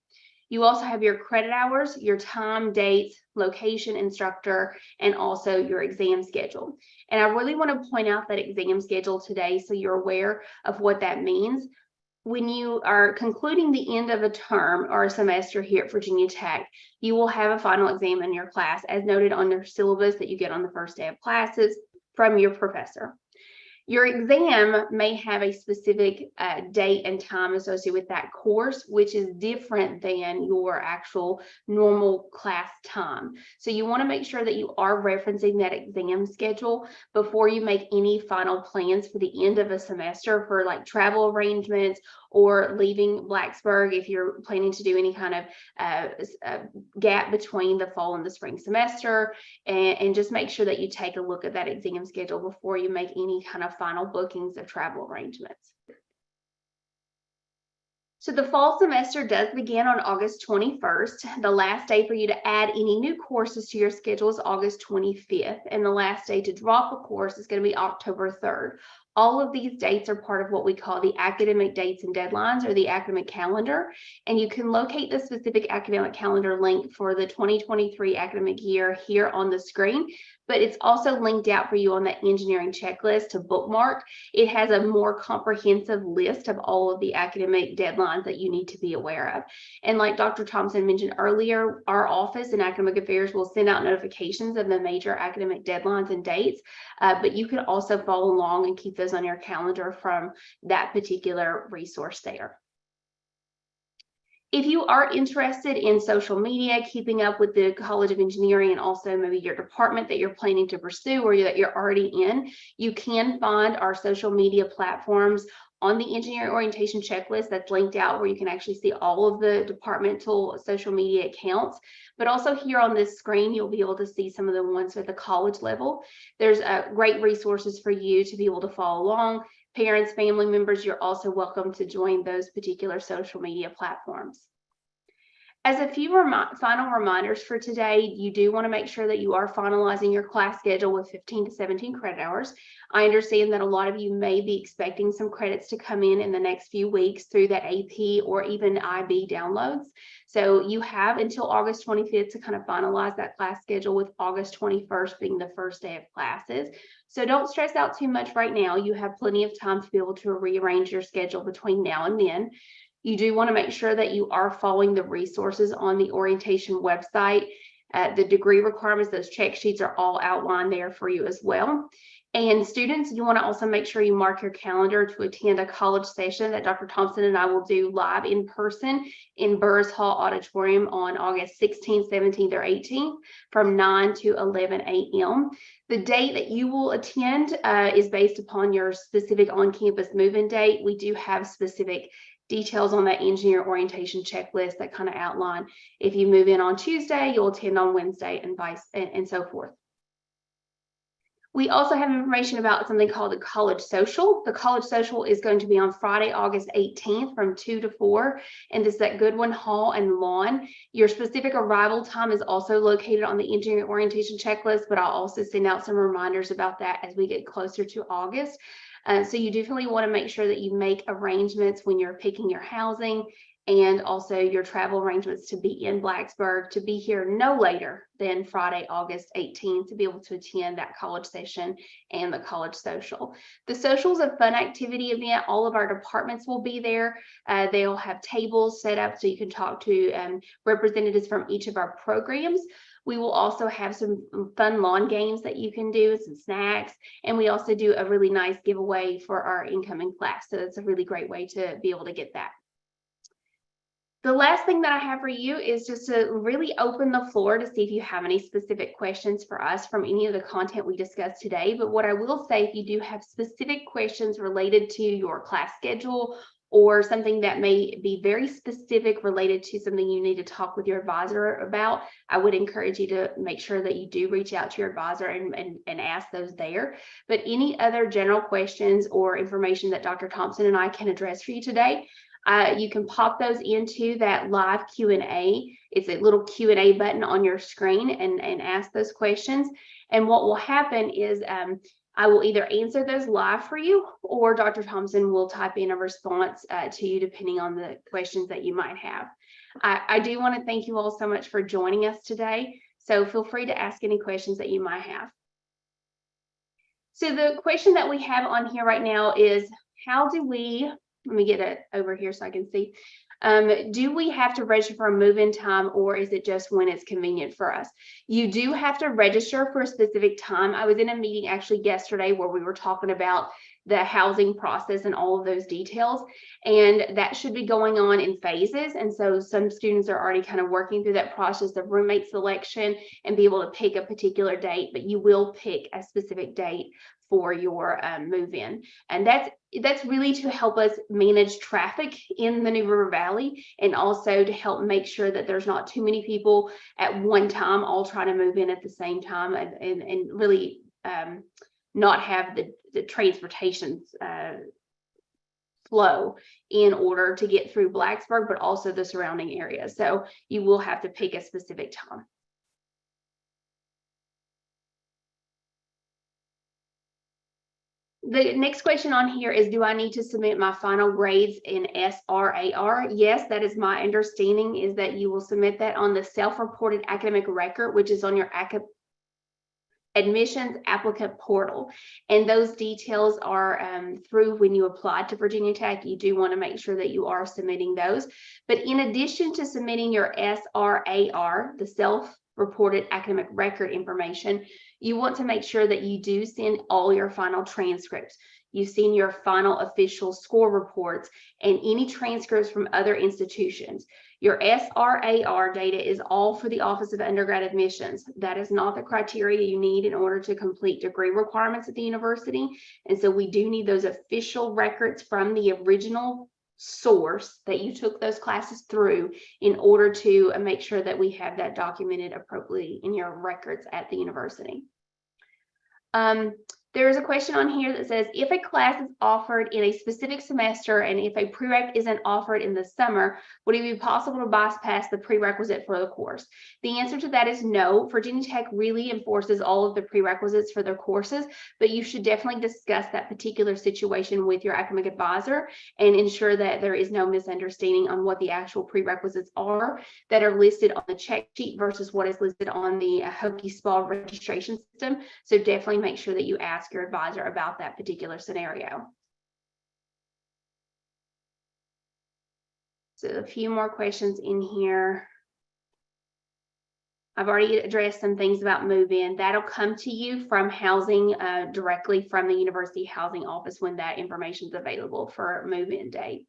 You also have your credit hours, your time, dates, location, instructor, and also your exam schedule. And I really want to point out that exam schedule today so you're aware of what that means. When you are concluding the end of a term or a semester here at Virginia Tech, you will have a final exam in your class as noted on your syllabus that you get on the first day of classes from your professor. Your exam may have a specific date and time associated with that course, which is different than your actual normal class time. So you want to make sure that you are referencing that exam schedule before you make any final plans for the end of a semester for like travel arrangements or leaving Blacksburg if you're planning to do any kind of gap between the fall and the spring semester, and just make sure that you take a look at that exam schedule before you make any kind of final bookings of travel arrangements. So the fall semester does begin on August 21st. The last day for you to add any new courses to your schedule is August 25th, and the last day to drop a course is going to be October 3rd. All of these dates are part of what we call the academic dates and deadlines, or the academic calendar, and you can locate the specific academic calendar link for the 2023 academic year here on the screen, but it's also linked out for you on the engineering checklist to bookmark. It has a more comprehensive list of all of the academic deadlines that you need to be aware of. And like Dr. Thompson mentioned earlier, our office in academic affairs will send out notifications of the major academic deadlines and dates, but you can also follow along and keep those on your calendar from that particular resource there. If you are interested in social media, keeping up with the College of Engineering and also maybe your department that you're planning to pursue or that you're already in, you can find our social media platforms on the engineering orientation checklist that's linked out where you can actually see all of the departmental social media accounts. But also here on this screen, you'll be able to see some of the ones at the college level. There's great resources for you to be able to follow along. Parents, family members, you're also welcome to join those particular social media platforms. As a few final reminders for today, you do want to make sure that you are finalizing your class schedule with 15 to 17 credit hours. I understand that a lot of you may be expecting some credits to come in the next few weeks through that AP or even IB downloads. So you have until August 25th to kind of finalize that class schedule, with August 21st being the first day of classes. So don't stress out too much right now. You have plenty of time to be able to rearrange your schedule between now and then. You do want to make sure that you are following the resources on the orientation website. The degree requirements, those check sheets are all outlined there for you as well. And students, you want to also make sure you mark your calendar to attend a college session that Dr. Thompson and I will do live in person in Burris Hall Auditorium on August 16th, 17th, or 18th from 9 to 11 a.m. The date that you will attend is based upon your specific on-campus move-in date. We do have specific details on that engineer orientation checklist that kind of outline if you move in on Tuesday, you'll attend on Wednesday, and so forth. We also have information about something called the College Social. The College Social is going to be on Friday, August 18th from 2 to 4, and this is at Goodwin Hall and Lawn. Your specific arrival time is also located on the engineering orientation checklist, but I'll also send out some reminders about that as we get closer to August. So you definitely want to make sure that you make arrangements when you're picking your housing and also your travel arrangements to be in Blacksburg, to be here no later than Friday, August 18th, to be able to attend that college session and the College Social. The social is a fun activity event. All of our departments will be there. They'll have tables set up so you can talk to representatives from each of our programs. We will also have some fun lawn games that you can do, some snacks, and we also do a really nice giveaway for our incoming class. So it's a really great way to be able to get that. The last thing that I have for you is just to really open the floor to see if you have any specific questions for us from any of the content we discussed today. But what I will say, if you do have specific questions related to your class schedule or something that may be very specific related to something you need to talk with your advisor about, I would encourage you to make sure that you do reach out to your advisor and ask those there. But any other general questions or information that Dr. Thompson and I can address for you today, you can pop those into that live Q&A. It's a little Q&A button on your screen, and ask those questions. And what will happen is I will either answer those live for you, or Dr. Thompson will type in a response to you depending on the questions that you might have. I do want to thank you all so much for joining us today. So feel free to ask any questions that you might have. So the question that we have on here right now is, how do we, let me get it over here so I can see. Do we have to register for a move-in time, or is it just when it's convenient for us? You do have to register for a specific time. I was in a meeting actually yesterday where we were talking about the housing process and all of those details, and that should be going on in phases. And so some students are already kind of working through that process of roommate selection and be able to pick a particular date, but you will pick a specific date for your move-in. And that's really to help us manage traffic in the New River Valley, and also to help make sure that there's not too many people at one time all trying to move in at the same time, and really not have the transportation flow in order to get through Blacksburg, but also the surrounding areas. So you will have to pick a specific time. The next question on here is, do I need to submit my final grades in SRAR? Yes, that is my understanding, is that you will submit that on the self-reported academic record, which is on your admissions applicant portal. And those details are through when you applied to Virginia Tech. You do want to make sure that you are submitting those. But in addition to submitting your SRAR, the self-reported academic record information, you want to make sure that you do send all your final transcripts. You've seen your final official score reports and any transcripts from other institutions. Your SRAR data is all for the Office of Undergrad Admissions. That is not the criteria you need in order to complete degree requirements at the university. And so we do need those official records from the original source that you took those classes through in order to make sure that we have that documented appropriately in your records at the university. There is a question on here that says, if a class is offered in a specific semester and if a prereq isn't offered in the summer, would it be possible to bypass the prerequisite for the course? The answer to that is no. Virginia Tech really enforces all of the prerequisites for their courses, but you should definitely discuss that particular situation with your academic advisor and ensure that there is no misunderstanding on what the actual prerequisites are that are listed on the check sheet versus what is listed on the Hokie SPA registration system. So definitely make sure that you ask your advisor about that particular scenario. So a few more questions in here. I've already addressed some things about move-in. That'll come to you from housing directly from the University Housing Office when that information is available for move-in dates.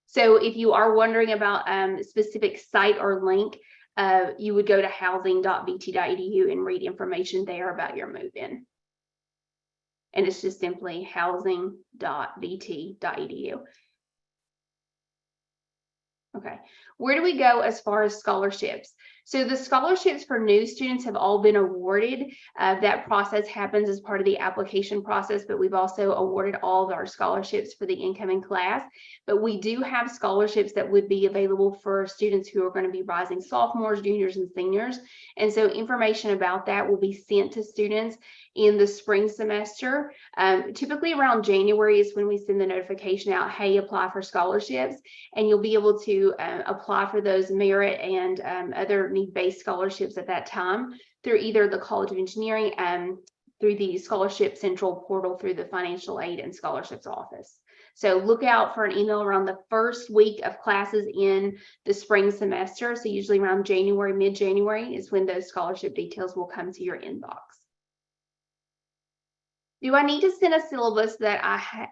So if you are wondering about a specific site or link, you would go to housing.vt.edu and read information there about your move-in. And it's just simply housing.vt.edu. Okay, where do we go as far as scholarships? So the scholarships for new students have all been awarded. That process happens as part of the application process, but we've also awarded all of our scholarships for the incoming class. But we do have scholarships that would be available for students who are going to be rising sophomores, juniors, and seniors. And so information about that will be sent to students in the spring semester. Typically around January is when we send the notification out, hey, apply for scholarships, and you'll be able to apply for those merit and other need-based scholarships at that time through either the College of Engineering through the Scholarship Central portal through the Financial Aid and Scholarships Office. So look out for an email around the first week of classes in the spring semester. So usually around January, mid-January is when those scholarship details will come to your inbox. Do I need to send a syllabus that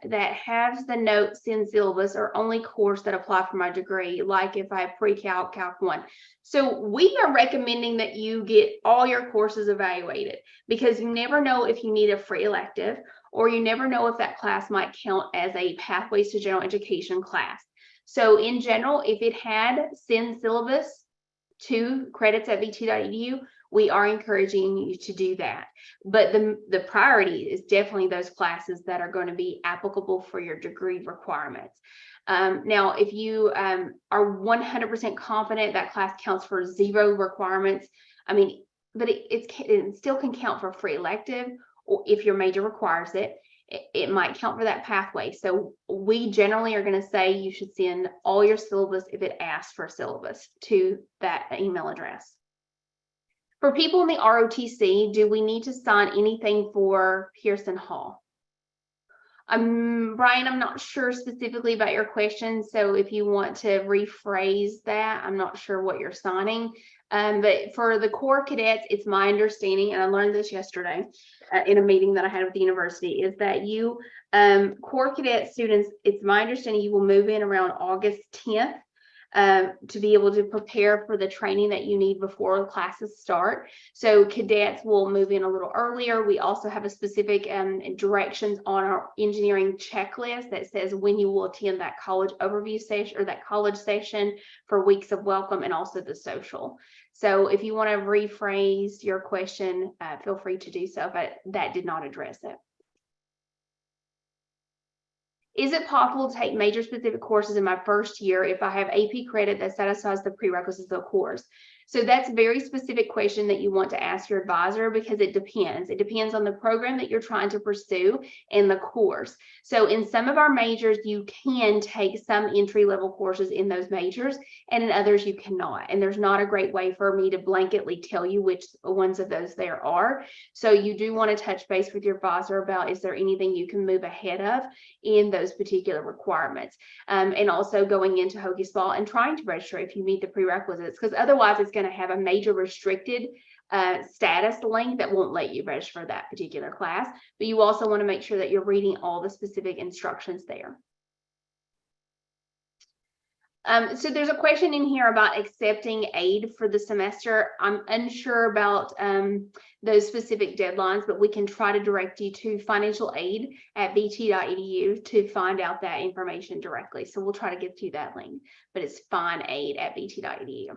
that has the notes in syllabus or only course that apply for my degree, like if I have pre-calc, calc 1? So we are recommending that you get all your courses evaluated because you never know if you need a free elective or you never know if that class might count as a Pathways to General Education class. So in general, if it had send syllabus to credits at vt.edu, we are encouraging you to do that. But the priority is definitely those classes that are going to be applicable for your degree requirements. Now, if you are 100% confident that class counts for 0 requirements, I mean, but it still can count for free elective, or if your major requires it, it might count for that pathway. So we generally are going to say you should send all your syllabus if it asks for syllabus to that email address. For people in the ROTC, do we need to sign anything for Pearson Hall? Brian, I'm not sure specifically about your question. So if you want to rephrase that, I'm not sure what you're signing. But for the Corps cadets, it's my understanding, and I learned this yesterday in a meeting that I had with the university, is that you, Corps cadet students, it's my understanding you will move in around August 10th. To be able to prepare for the training that you need before classes start. So cadets will move in a little earlier. We also have a specific directions on our engineering checklist that says when you will attend that college overview session or that college session for weeks of welcome and also the social. So if you want to rephrase your question, feel free to do so, but that did not address it. Is it possible to take major specific courses in my first year if I have AP credit that satisfies the prerequisites of the course? So that's a very specific question that you want to ask your advisor because it depends. It depends on the program that you're trying to pursue and the course. So in some of our majors, you can take some entry-level courses in those majors, and in others you cannot. And there's not a great way for me to blanketly tell you which ones of those there are. So you do want to touch base with your advisor about, is there anything you can move ahead of in those particular requirements? And also going into Hokie SPA and trying to register if you meet the prerequisites, because otherwise it's going to have a major restricted status link that won't let you register for that particular class. But you also want to make sure that you're reading all the specific instructions there. So there's a question in here about accepting aid for the semester. I'm unsure about those specific deadlines, but we can try to direct you to financial aid at vt.edu to find out that information directly. So we'll try to get you that link, but it's finaid at vt.edu.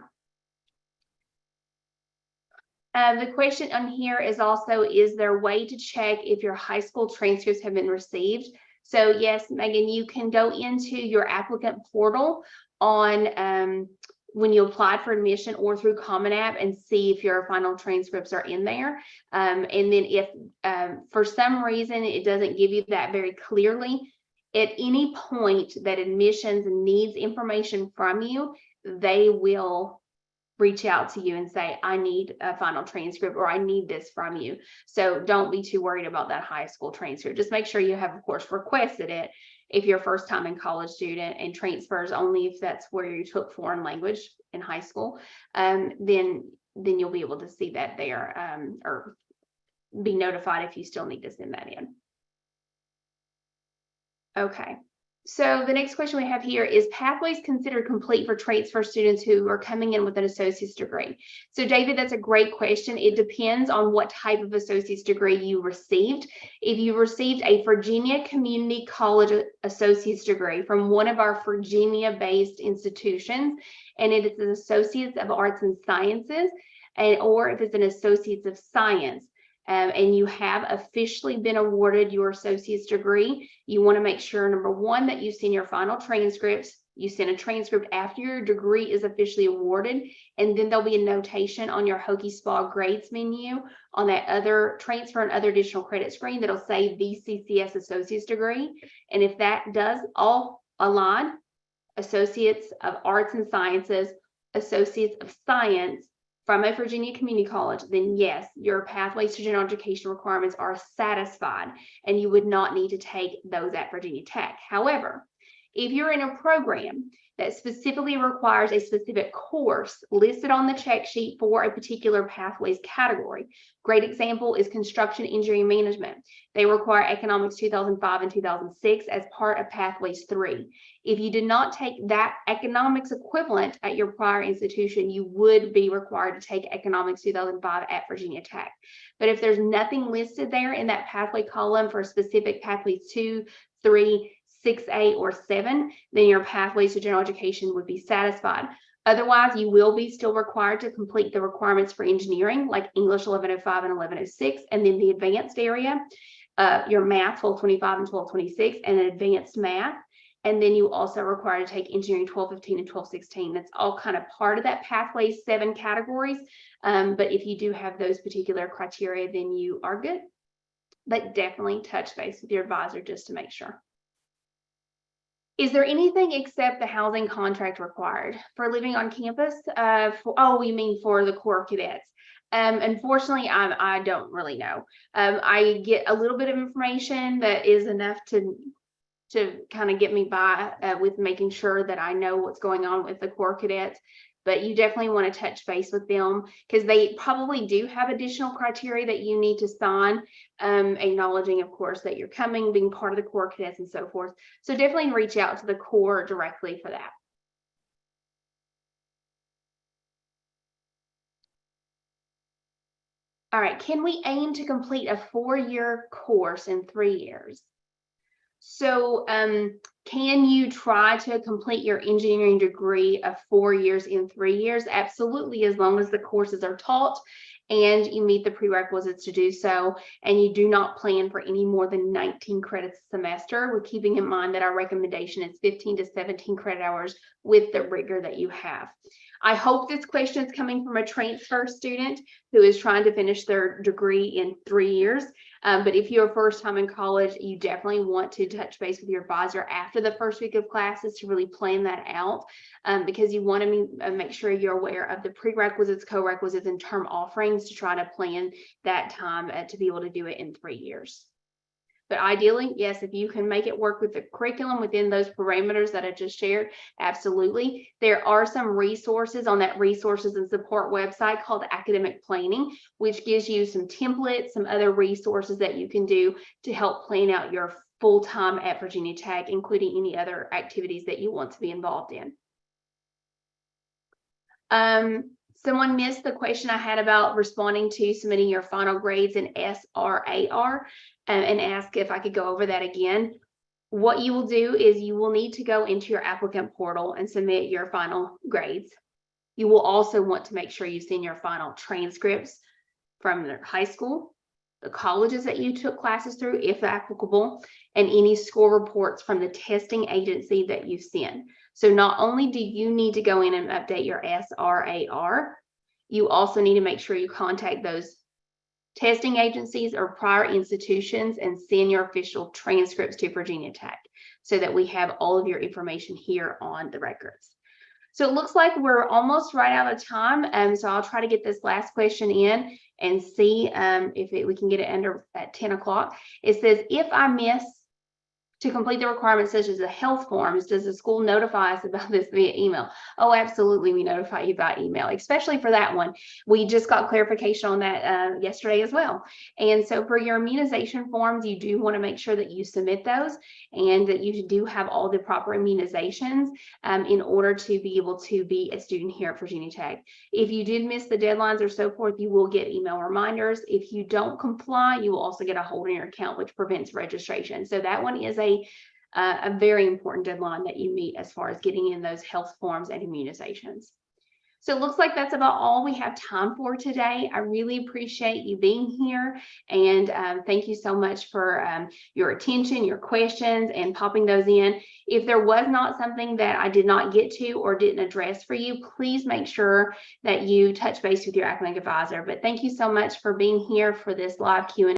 The question on here is also, is there a way to check if your high school transcripts have been received? So yes, Megan, you can go into your applicant portal on when you applied for admission or through Common App and see if your final transcripts are in there. And then if for some reason it doesn't give you that very clearly, at any point that admissions needs information from you, they will reach out to you and say, I need a final transcript, or I need this from you. So don't be too worried about that high school transcript. Just make sure you have, of course, requested it if you're a first time in college student, and transfers only if that's where you took foreign language in high school. Then you'll be able to see that there, or be notified if you still need to send that in. Okay. So the next question we have here is, pathways considered complete for transfer students who are coming in with an associate's degree? So David, that's a great question. It depends on what type of associate's degree you received. If you received a Virginia Community College associate's degree from one of our Virginia-based institutions, and it is an Associates of Arts and Sciences, or if it's an Associates of Science, and you have officially been awarded your associate's degree, you want to make sure, number one, that you send your final transcripts. You send a transcript after your degree is officially awarded, and then there'll be a notation on your Hokie SPA grades menu on that other transfer and other additional credit screen that'll say VCCS associate's degree. And if that does all align, Associates of Arts and Sciences, Associates of Science, from a Virginia Community College, then yes, your pathways to general education requirements are satisfied, and you would not need to take those at Virginia Tech. However, if you're in a program that specifically requires a specific course listed on the check sheet for a particular pathways category, great example is construction engineering management. They require economics 2005 and 2006 as part of pathways 3. If you did not take that economics equivalent at your prior institution, you would be required to take economics 2005 at Virginia Tech. But if there's nothing listed there in that pathway column for specific pathways 2, 3, 6A, or 7, then your pathways to general education would be satisfied. Otherwise, you will be still required to complete the requirements for engineering, like English 1105 and 1106, and then the advanced area, your math 1225 and 1226, and an advanced math. And then you also are required to take engineering 1215 and 1216. That's all kind of part of that pathway 7 categories. But if you do have those particular criteria, then you are good. But definitely touch base with your advisor just to make sure. Is there anything except the housing contract required for living on campus? We mean for the Corps of Cadets. Unfortunately, I don't really know. I get a little bit of information that is enough to kind of get me by with making sure that I know what's going on with the Corps Cadets. But you definitely want to touch base with them, because they probably do have additional criteria that you need to sign, acknowledging, of course, that you're coming, being part of the Corps Cadets and so forth. So definitely reach out to the Corps directly for that. All right, can we aim to complete a 4-year course in 3 years? So can you try to complete your engineering degree of 4 years in 3 years? Absolutely, as long as the courses are taught and you meet the prerequisites to do so, and you do not plan for any more than 19 credits a semester, with keeping in mind that our recommendation is 15 to 17 credit hours with the rigor that you have. I hope this question is coming from a transfer student who is trying to finish their degree in 3 years. But if you're first time in college, you definitely want to touch base with your advisor after the first week of classes to really plan that out, because you want to make sure you're aware of the prerequisites, co-requisites, and term offerings to try to plan that time to be able to do it in 3 years. But ideally, yes, if you can make it work with the curriculum within those parameters that I just shared, absolutely. There are some resources on that resources and support website called Academic Planning, which gives you some templates, some other resources that you can do to help plan out your full time at Virginia Tech, including any other activities that you want to be involved in. Someone missed the question I had about responding to submitting your final grades in SRAR, and asked if I could go over that again. What you will do is you will need to go into your applicant portal and submit your final grades. You will also want to make sure you send your final transcripts from their high school, the colleges that you took classes through, if applicable, and any score reports from the testing agency that you send. So not only do you need to go in and update your SRAR, you also need to make sure you contact those testing agencies or prior institutions and send your official transcripts to Virginia Tech so that we have all of your information here on the records. So it looks like we're almost right out of time. So I'll try to get this last question in and see if we can get it under at 10 o'clock. It says, if I miss to complete the requirements such as the health forms, does the school notify us about this via email? Oh, absolutely, we notify you by email, especially for that one. We just got clarification on that yesterday as well. And so for your immunization forms, you do want to make sure that you submit those and that you do have all the proper immunizations in order to be able to be a student here at Virginia Tech. If you did miss the deadlines or so forth, you will get email reminders. If you don't comply, you will also get a hold on your account, which prevents registration. So that one is a very important deadline that you meet as far as getting in those health forms and immunizations. So it looks like that's about all we have time for today. I really appreciate you being here, and thank you so much for your attention, your questions, and popping those in. If there was not something that I did not get to or didn't address for you, please make sure that you touch base with your academic advisor. But thank you so much for being here for this live Q&A.